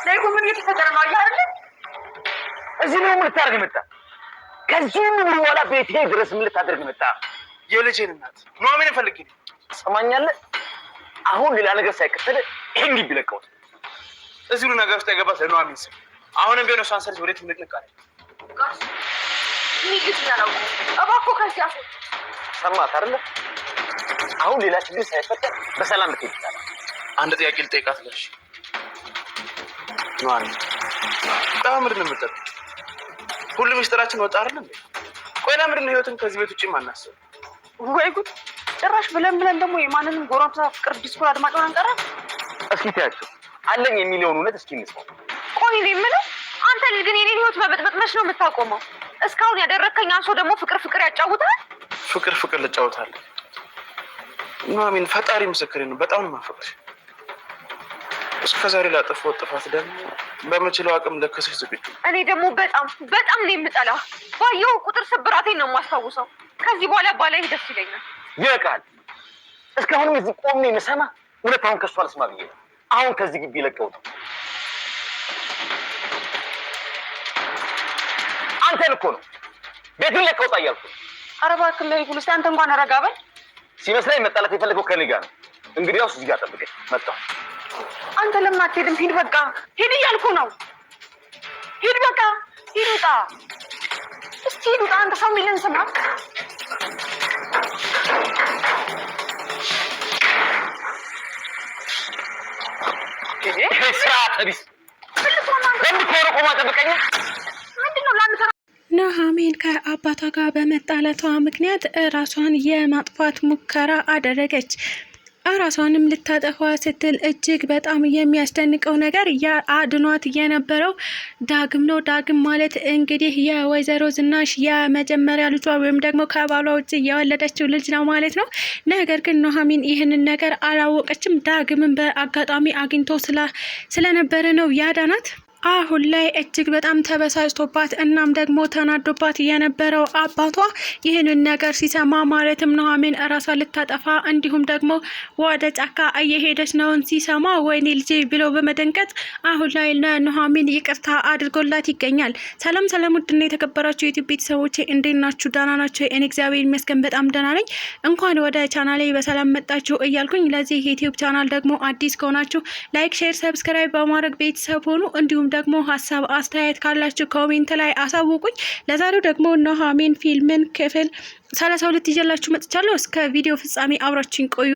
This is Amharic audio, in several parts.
ለይኩ ምን እየተፈጠረ ነው አይደል? እዚህ ነው ምን ታርግ መጣ? ከዚህ ምን ወላ ቤቴ ድረስ ምን ልታደርግ መጣ? የልጄን እናት ኑሐሚን ፈልጊ። ሰማኛለህ? አሁን ሌላ ነገር ሳይከተል ይሄን ግቢ ለቀውት። እዚሁ ነገር ውስጥ የገባት ለኑሐሚን ስም አሁንም ቢሆን እሷን ሰርጅ ወዴት ምንቅልቅ አለ። ጋሽ ይግጥ ያለው እባክዎ ከዚህ አፉ ሰማት አይደል? አሁን ሌላ ችግር ሳይፈጠር በሰላም ብትሄድ ይችላል። አንድ ጥያቄ ልጠይቃት ጋሽ። ኑሐሚን ምንድን ነው የምትጠይቀው? ሁሉ ምስጢራችን ወጣ አይደል እንዴ? ቆይ ለምንድን ነው ህይወትን ከዚህ ቤት ውጪ ማናስብ? ወይ ጉድ! ጭራሽ ብለን ደግሞ የማንንም ጎረምሳ ፍቅር ዲስኩር አድማጭ ሆነን ቀረ። እስኪ ታያቸው አለኝ የሚለውን እውነት እስኪ እንስማው። ቆይ እኔ የምለው አንተ ልጅ ግን የኔን ህይወት መበጥበጥሽ ነው የምታቆመው? እስካሁን ያደረከኝ አንሶ ደግሞ ፍቅር ያጫውታል። ፍቅር ልጫወታል? ኑሐሚን ፈጣሪ ምስክሬ ነው፣ በጣም ነው የማፈቅርሽ። እስከዛሬ ላጠፋው ጥፋት ደግሞ በምችለው አቅም ለከሰሽ ዝግጁ። እኔ ደግሞ በጣም ነው የምጠላው። ባየው ቁጥር ስብራቴን ነው የማስታውሰው። ከዚህ በኋላ ባላይ ደስ ይለኛል። ይበቃል። እስካሁንም እዚህ ቆሜ የምሰማ እውነታውን ከሷ አልስማ ብዬ ነው። አሁን ከዚህ ግቢ ለቀውት። አንተን እኮ ነው ቤቱን ለቀውጣ እያልኩ። ኧረ እባክህ ላይ ጉልስ አንተ እንኳን ረጋ በል። ሲመስለኝ መጣላት የፈለገው ከኔ ጋር ነው። እንግዲያውስ እዚህ ጋር ጠብቀኝ፣ መጣሁ። አንተ ለምን አትሄድም? ሂድ በቃ ሂድ እያልኩ ነው። ሂድ በቃ ሂድ ውጣ። እስቲ ሂድ ውጣ። አንተ ሰው የሚልን ስማ። ይሄ ስርዓት ቢስ ቆማ ጠብቀኝ። ምንድነው ላንተ? ኑሐሚን ከአባቷ ጋር በመጣላቷ ምክንያት ራሷን የማጥፋት ሙከራ አደረገች። ራሷንም ልታጠፋ ስትል እጅግ በጣም የሚያስደንቀው ነገር አድኗት የነበረው ዳግም ነው። ዳግም ማለት እንግዲህ የወይዘሮ ዝናሽ የመጀመሪያ ልጇ ወይም ደግሞ ከባሏ ውጭ የወለደችው ልጅ ነው ማለት ነው። ነገር ግን ኑሐሚን ይህንን ነገር አላወቀችም። ዳግምን በአጋጣሚ አግኝቶ ስለነበረ ነው ያዳናት። አሁን ላይ እጅግ በጣም ተበሳጭቶባት እናም ደግሞ ተናዶባት የነበረው አባቷ ይህንን ነገር ሲሰማ ማለትም ኑሐሚን እራሷን ልታጠፋ እንዲሁም ደግሞ ወደ ጫካ እየሄደች ነውን ሲሰማ ወይኔ ልጄ ብሎ በመደንቀጥ አሁን ላይ ለኑሐሚን ይቅርታ አድርጎላት ይገኛል። ሰላም ውድና የተከበራችሁ የዩቲዩብ ቤተሰቦቼ እንዴት ናችሁ? ደህና ናችሁ? እኔ እግዚአብሔር ይመስገን በጣም ደህና ነኝ። እንኳን ወደ ቻናሌ በሰላም መጣችሁ እያልኩኝ ለዚህ የዩቲዩብ ቻናል ደግሞ አዲስ ከሆናችሁ ላይክ፣ ሼር፣ ሰብስክራይብ በማድረግ ቤተሰብ ሆኑ። እንዲሁም ደግሞ ሀሳብ አስተያየት ካላችሁ ኮሜንት ላይ አሳውቁኝ። ለዛሬው ደግሞ ኑሐሚን ፊልምን ክፍል 32 ይዤላችሁ መጥቻለሁ። እስከ ቪዲዮ ፍጻሜ አብራችሁኝ ቆዩ።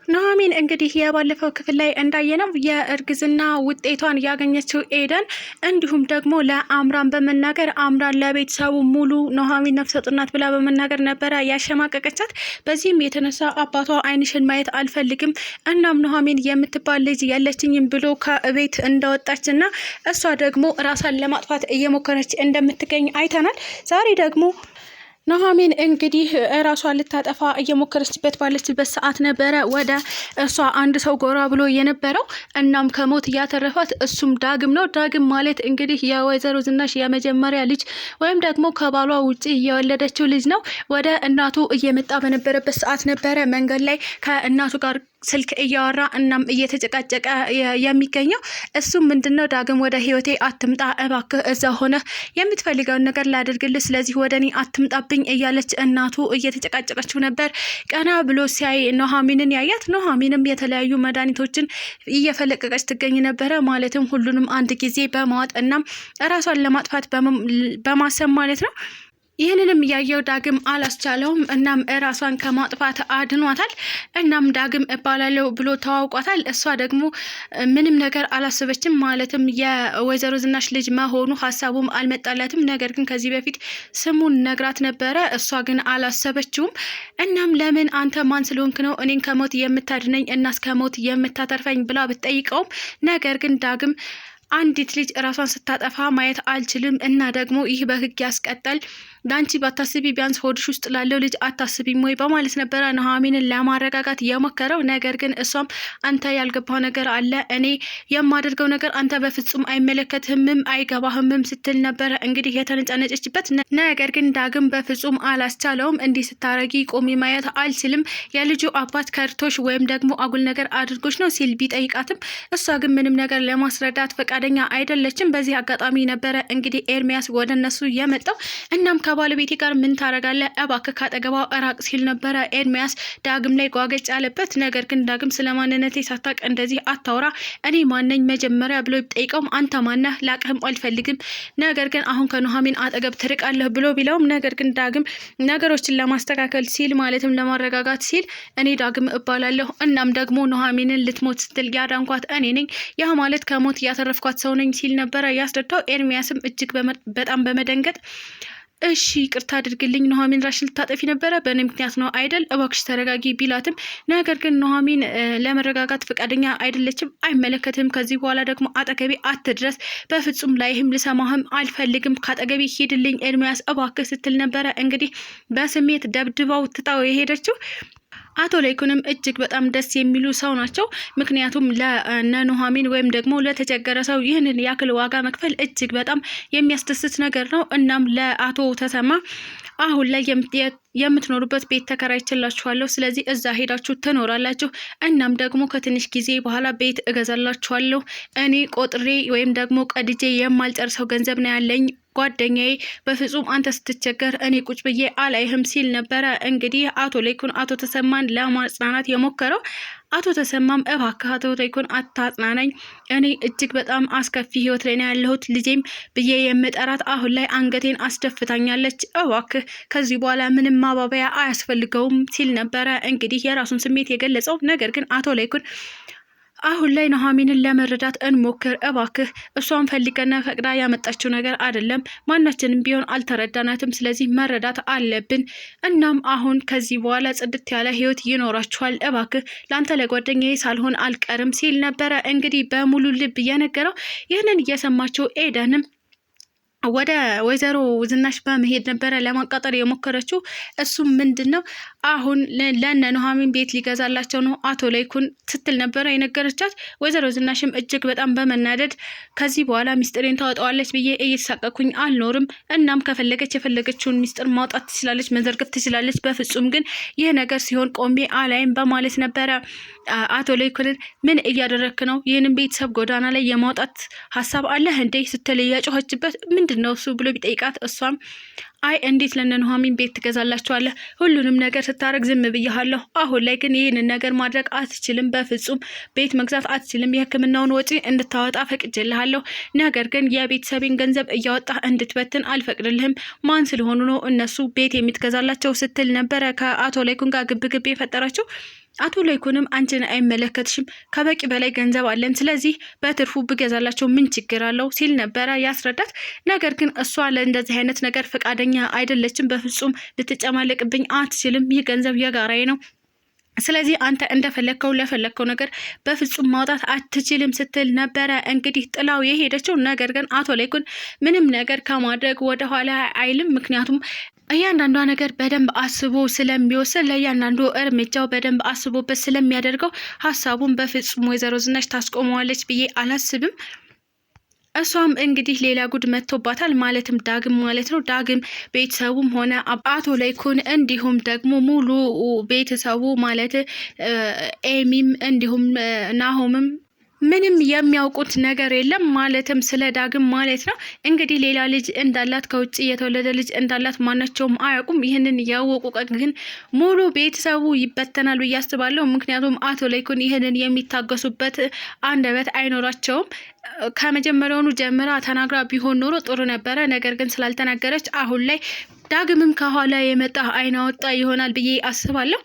ኑሐሚን እንግዲህ የባለፈው ክፍል ላይ እንዳየነው የእርግዝና ውጤቷን ያገኘችው ኤደን እንዲሁም ደግሞ ለአምራን በመናገር አምራን ለቤተሰቡ ሙሉ ኑሐሚን ነፍሰ ጡር ናት ብላ በመናገር ነበረ ያሸማቀቀቻት። በዚህም የተነሳ አባቷ ዓይንሽን ማየት አልፈልግም እናም ኑሐሚን የምትባል ልጅ ያለችኝም ብሎ ከቤት እንደወጣች እና እሷ ደግሞ ራሷን ለማጥፋት እየሞከረች እንደምትገኝ አይተናል። ዛሬ ደግሞ ኑሐሚን እንግዲህ ራሷን ልታጠፋ እየሞከረችበት ባለችበት ሰዓት ነበረ ወደ እሷ አንድ ሰው ጎራ ብሎ የነበረው። እናም ከሞት እያተረፋት እሱም ዳግም ነው። ዳግም ማለት እንግዲህ የወይዘሮ ዝናሽ የመጀመሪያ ልጅ ወይም ደግሞ ከባሏ ውጪ የወለደችው ልጅ ነው። ወደ እናቱ እየመጣ በነበረበት ሰዓት ነበረ መንገድ ላይ ከእናቱ ጋር ስልክ እያወራ እናም እየተጨቃጨቀ የሚገኘው። እሱም ምንድነው ዳግም ወደ ህይወቴ አትምጣ እባክህ፣ እዛ ሆነ የምትፈልገውን ነገር ላደርግልህ፣ ስለዚህ ወደ እኔ አትምጣብኝ እያለች እናቱ እየተጨቃጨቀችው ነበር። ቀና ብሎ ሲያይ ኑሐሚንን ያያት። ኑሐሚንም የተለያዩ መድኃኒቶችን እየፈለቀቀች ትገኝ ነበረ። ማለትም ሁሉንም አንድ ጊዜ በማዋጥ እናም ራሷን ለማጥፋት በማሰብ ማለት ነው። ይህንንም ያየው ዳግም አላስቻለውም። እናም ራሷን ከማጥፋት አድኗታል። እናም ዳግም እባላለሁ ብሎ ተዋውቋታል። እሷ ደግሞ ምንም ነገር አላሰበችም። ማለትም የወይዘሮ ዝናሽ ልጅ መሆኑ ሀሳቡም አልመጣላትም። ነገር ግን ከዚህ በፊት ስሙን ነግራት ነበረ፣ እሷ ግን አላሰበችውም። እናም ለምን አንተ ማን ስለሆንክ ነው እኔን ከሞት የምታድነኝ እና እስከ ሞት የምታተርፈኝ ብላ ብትጠይቀውም ነገር ግን ዳግም አንዲት ልጅ ራሷን ስታጠፋ ማየት አልችልም እና ደግሞ ይህ በህግ ያስቀጣል። ዳንቺ ባታስቢ ቢያንስ ሆድሽ ውስጥ ላለው ልጅ አታስቢም ወይ በማለት ነበረ ኑሐሚንን ለማረጋጋት የሞከረው። ነገር ግን እሷም አንተ ያልገባው ነገር አለ፣ እኔ የማደርገው ነገር አንተ በፍጹም አይመለከትህምም አይገባህምም ስትል ነበረ እንግዲህ የተነጫነጨችበት። ነገር ግን ዳግም በፍጹም አላስቻለውም። እንዲህ ስታረጊ ቆሚ ማየት አልችልም፣ የልጁ አባት ከርቶሽ ወይም ደግሞ አጉል ነገር አድርጎች ነው ሲል ቢጠይቃትም እሷ ግን ምንም ነገር ለማስረዳት ፈቃደኛ አይደለችም። በዚህ አጋጣሚ ነበረ እንግዲህ ኤርሚያስ ወደ እነሱ የመጣው። እናም ከባለቤቴ ጋር ምን ታረጋለህ እባክህ ካጠገቧ እራቅ ሲል ነበረ ኤርሚያስ ዳግም ላይ ጓገጭ ያለበት። ነገር ግን ዳግም ስለማንነቴ ሳታቅ እንደዚህ አታውራ፣ እኔ ማነኝ መጀመሪያ ብሎ ቢጠይቀውም አንተ ማነህ ላቅህም አልፈልግም፣ ነገር ግን አሁን ከኑሐሚን አጠገብ ትርቃለህ ብሎ ቢለውም ነገር ግን ዳግም ነገሮችን ለማስተካከል ሲል ማለትም ለማረጋጋት ሲል እኔ ዳግም እባላለሁ፣ እናም ደግሞ ኑሐሚንን ልትሞት ስትል ያዳንኳት እኔ ነኝ፣ ያ ማለት ከሞት ያተረፍኳት ሰው ነኝ ሲል ነበረ ያስረዳው። ኤርሚያስም እጅግ በጣም በመደንገጥ እሺ ይቅርታ አድርግልኝ፣ ኑሐሚን ራሽን ልታጠፊ ነበረ በእኔ ምክንያት ነው አይደል፣ እባክሽ ተረጋጊ ቢላትም ነገር ግን ኑሐሚን ለመረጋጋት ፈቃደኛ አይደለችም። አይመለከትም፣ ከዚህ በኋላ ደግሞ አጠገቤ አትድረስ፣ በፍጹም ላይህም ልሰማህም አልፈልግም፣ ካጠገቤ ሂድልኝ ኤርሚያስ እባክህ ስትል ነበረ እንግዲህ በስሜት ደብድባው ትታው የሄደችው። አቶ ለይኩንም እጅግ በጣም ደስ የሚሉ ሰው ናቸው። ምክንያቱም ለኑሐሚን ወይም ደግሞ ለተቸገረ ሰው ይህንን ያክል ዋጋ መክፈል እጅግ በጣም የሚያስደስት ነገር ነው። እናም ለአቶ ተሰማ አሁን ላይ የምትኖሩበት ቤት ተከራይችላችኋለሁ፣ ስለዚህ እዛ ሄዳችሁ ትኖራላችሁ። እናም ደግሞ ከትንሽ ጊዜ በኋላ ቤት እገዛላችኋለሁ። እኔ ቆጥሬ ወይም ደግሞ ቀድጄ የማልጨርሰው ገንዘብ ነው ያለኝ ጓደኛዬ፣ በፍጹም አንተ ስትቸገር እኔ ቁጭ ብዬ አላይህም ሲል ነበረ እንግዲህ አቶ ለይኩን አቶ ተሰማን ለማጽናናት የሞከረው። አቶ ተሰማም እባክህ አቶ ለይኩን አታጽናናኝ፣ እኔ እጅግ በጣም አስከፊ ህይወት ላይ ነው ያለሁት፣ ልጄም ብዬ የምጠራት አሁን ላይ አንገቴን አስደፍታኛለች፣ እባክህ ከዚህ በኋላ ምንም ማባበያ አያስፈልገውም ሲል ነበረ እንግዲህ የራሱን ስሜት የገለጸው። ነገር ግን አቶ ለይኩን አሁን ላይ ኑሐሚንን ለመረዳት እንሞክር እባክህ፣ እሷን ፈልገና ፈቅዳ ያመጣችው ነገር አይደለም፣ ማናችንም ቢሆን አልተረዳናትም፣ ስለዚህ መረዳት አለብን። እናም አሁን ከዚህ በኋላ ጽድት ያለ ህይወት ይኖራችኋል፣ እባክህ ለአንተ ለጓደኛዬ ሳልሆን አልቀርም ሲል ነበረ እንግዲህ በሙሉ ልብ እየነገረው። ይህንን እየሰማችው ኤደንም ወደ ወይዘሮ ዝናሽ በመሄድ ነበረ ለማቃጠር የሞከረችው። እሱም ምንድን ነው አሁን ለነ ኑሐሚን ቤት ሊገዛላቸው ነው አቶ ለይኩን ስትል ነበረ የነገረቻት። ወይዘሮ ዝናሽም እጅግ በጣም በመናደድ ከዚህ በኋላ ሚስጥሬን ታወጣዋለች ብዬ እየተሳቀኩኝ አልኖርም፣ እናም ከፈለገች የፈለገችውን ሚስጥር ማውጣት ትችላለች፣ መዘርገፍ ትችላለች፣ በፍጹም ግን ይህ ነገር ሲሆን ቆሜ አላይም በማለት ነበረ አቶ ለይኩንን ምን እያደረክ ነው? ይህንን ቤተሰብ ጎዳና ላይ የማውጣት ሀሳብ አለህ እንዴ ስትል እያጮኸችበት ምንድነው እሱ ብሎ ቢጠይቃት እሷም አይ እንዴት ለነ ኑሐሚን ቤት ትገዛላችኋለህ? ሁሉንም ነገር ስታረግ ዝም ብያለሁ። አሁን ላይ ግን ይህንን ነገር ማድረግ አትችልም፣ በፍጹም ቤት መግዛት አትችልም። የሕክምናውን ወጪ እንድታወጣ ፈቅጄልሃለሁ፣ ነገር ግን የቤተሰቤን ገንዘብ እያወጣ እንድትበትን አልፈቅድልህም። ማን ስለሆኑ ነው እነሱ ቤት የምትገዛላቸው ስትል ነበረ ከአቶ ለይኩን ጋር ግብግብ የፈጠራቸው። አቶ ለይኩንም አንቺን አይመለከትሽም፣ ከበቂ በላይ ገንዘብ አለን፣ ስለዚህ በትርፉ ብገዛላቸው ምን ችግር አለው ሲል ነበረ ያስረዳት። ነገር ግን እሷ ለእንደዚህ አይነት ነገር ፈቃደኛ አይደለችም። በፍጹም ልትጨማለቅብኝ አትችልም፣ ይህ ገንዘብ የጋራዬ ነው፣ ስለዚህ አንተ እንደፈለግከው ለፈለግከው ነገር በፍጹም ማውጣት አትችልም ስትል ነበረ እንግዲህ ጥላው የሄደችው። ነገር ግን አቶ ለይኩን ምንም ነገር ከማድረግ ወደኋላ አይልም። ምክንያቱም እያንዳንዷ ነገር በደንብ አስቦ ስለሚወስን ለእያንዳንዱ እርምጃው በደንብ አስቦበት ስለሚያደርገው ሀሳቡን በፍጹም ወይዘሮ ዝናሽ ታስቆመዋለች ብዬ አላስብም። እሷም እንግዲህ ሌላ ጉድ መጥቶባታል። ማለትም ዳግም ማለት ነው። ዳግም ቤተሰቡም ሆነ አቶ ለይኩን እንዲሁም ደግሞ ሙሉ ቤተሰቡ ማለት ኤሚም እንዲሁም ናሆምም ምንም የሚያውቁት ነገር የለም። ማለትም ስለ ዳግም ማለት ነው። እንግዲህ ሌላ ልጅ እንዳላት ከውጭ የተወለደ ልጅ እንዳላት ማናቸውም አያውቁም። ይህንን ያወቁ ግን ሙሉ ቤተሰቡ ይበተናል ብዬ አስባለሁ። ምክንያቱም አቶ ለይኩን ይህንን የሚታገሱበት አንደበት አይኖራቸውም። ከመጀመሪያውኑ ጀምራ ተናግራ ቢሆን ኖሮ ጥሩ ነበረ። ነገር ግን ስላልተናገረች አሁን ላይ ዳግምም ከኋላ የመጣ አይናወጣ ይሆናል ብዬ አስባለሁ።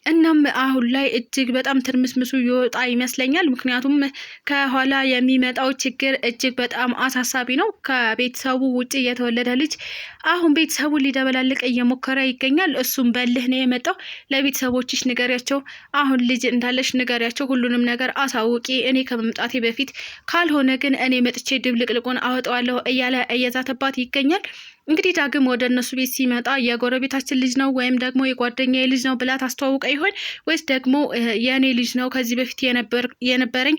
እናም አሁን ላይ እጅግ በጣም ትርምስምሱ ይወጣ ይመስለኛል። ምክንያቱም ከኋላ የሚመጣው ችግር እጅግ በጣም አሳሳቢ ነው። ከቤተሰቡ ውጭ የተወለደ ልጅ አሁን ቤተሰቡን ሊደበላልቅ እየሞከረ ይገኛል። እሱም በልህ ነው የመጣው። ለቤተሰቦችሽ ንገሪያቸው፣ አሁን ልጅ እንዳለሽ ንገሪያቸው፣ ሁሉንም ነገር አሳውቂ እኔ ከመምጣቴ በፊት፣ ካልሆነ ግን እኔ መጥቼ ድብልቅልቁን አወጣዋለሁ እያለ እየዛተባት ይገኛል። እንግዲህ ዳግም ወደ እነሱ ቤት ሲመጣ የጎረቤታችን ልጅ ነው ወይም ደግሞ የጓደኛዬ ልጅ ነው ብላ ታስተዋውቀ ይሆን ወይስ ደግሞ የእኔ ልጅ ነው ከዚህ በፊት የነበረኝ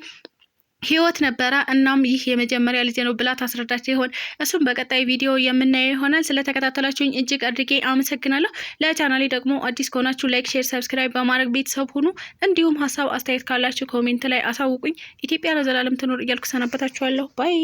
ህይወት ነበረ፣ እናም ይህ የመጀመሪያ ልጅ ነው ብላ ታስረዳቸው ይሆን? እሱም በቀጣይ ቪዲዮ የምናየው ይሆናል። ስለተከታተላችሁኝ እጅግ አድርጌ አመሰግናለሁ። ለቻናሌ ደግሞ አዲስ ከሆናችሁ ላይክ፣ ሼር፣ ሰብስክራይብ በማድረግ ቤተሰብ ሁኑ። እንዲሁም ሀሳብ አስተያየት ካላችሁ ኮሜንት ላይ አሳውቁኝ። ኢትዮጵያ ለዘላለም ትኖር እያልኩ ሰናበታችኋለሁ። ባይ